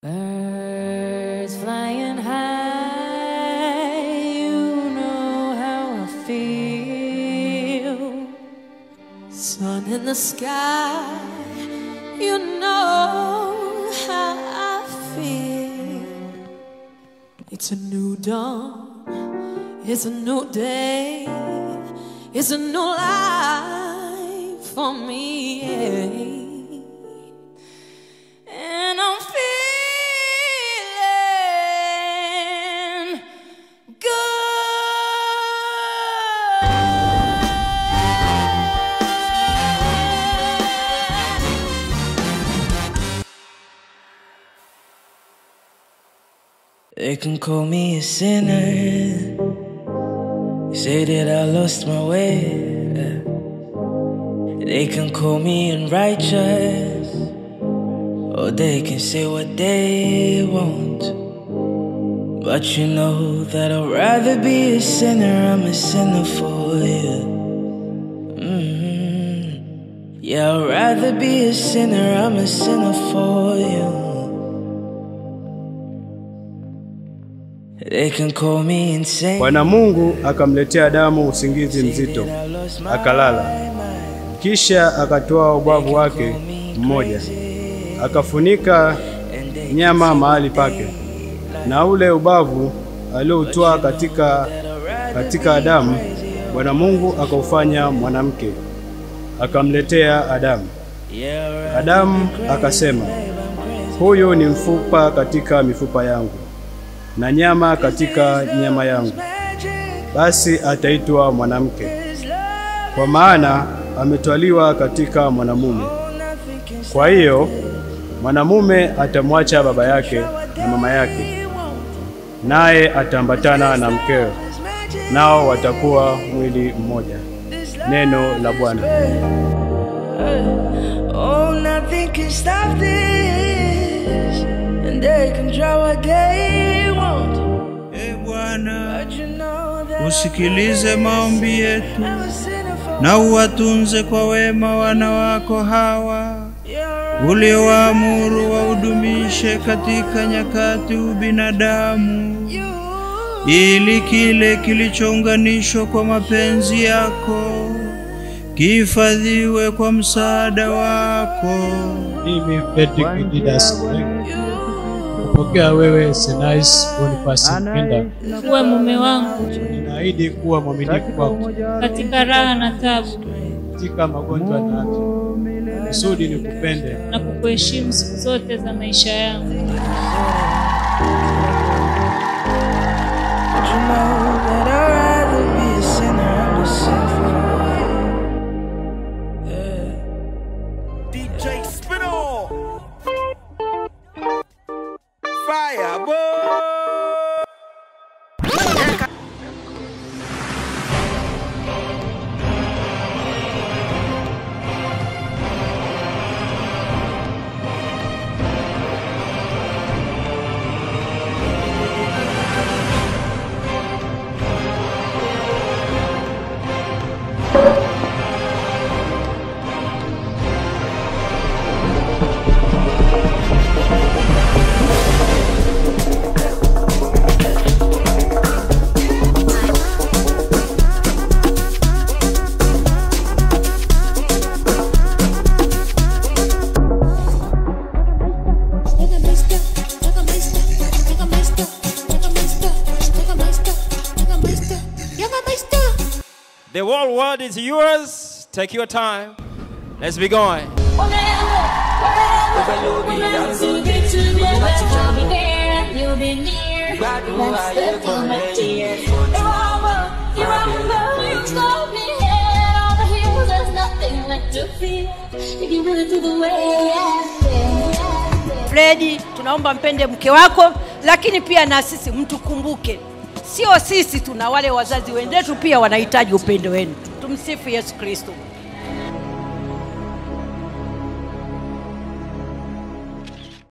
Birds flying high, you know how I feel. Sun in the sky, you know how I feel. It's a new dawn, it's a new day, it's a new life for me, yeah. And I'm feeling good. They can call me a sinner, say that I lost my way. They can call me unrighteous, or they can say what they want. But you know that I'd rather be a sinner, I'm a sinner for you. Yeah, I'd rather be a sinner, I'm a sinner for you. They can call me insane. Bwana Mungu akamletea Adamu usingizi mzito, akalala. Kisha akatoa ubavu wake mmoja, akafunika nyama mahali pake, na ule ubavu aliotoa katika Adamu, Bwana Mungu akaufanya mwanamke, akamletea Adamu. Adamu akasema, huyu ni mfupa katika mifupa yangu na nyama katika nyama yangu, basi ataitwa mwanamke, kwa maana ametwaliwa katika mwanamume. Kwa hiyo mwanamume atamwacha baba yake na mama yake, naye atambatana na mkeo, nao watakuwa mwili mmoja. Neno la Bwana. Oh, nothing can stop this, and they can draw what they want. Bwana, usikilize maombi yetu na uwatunze kwa wema wana wako hawa uliowaamuru waudumishe katika nyakati ubinadamu, ili kile kilichounganishwa kwa mapenzi yako kihifadhiwe kwa msaada wako. Mimi Fredrick Didas kupokea wewe Senais Boniface Mpenda uwe mume wangu. Ninaahidi kuwa mwaminifu kwako katika raha na taabu, katika magonjwa na afya, kusudi nikupende na kukuheshimu siku zote za maisha yangu. The whole world is yours. Take your time. Let's be going. Freddy, tunaomba mpende mke wako, lakini pia na sisi mtukumbuke. Sio sisi tuna wale wazazi wenzetu pia wanahitaji upendo wenu. Tumsifu Yesu Kristo.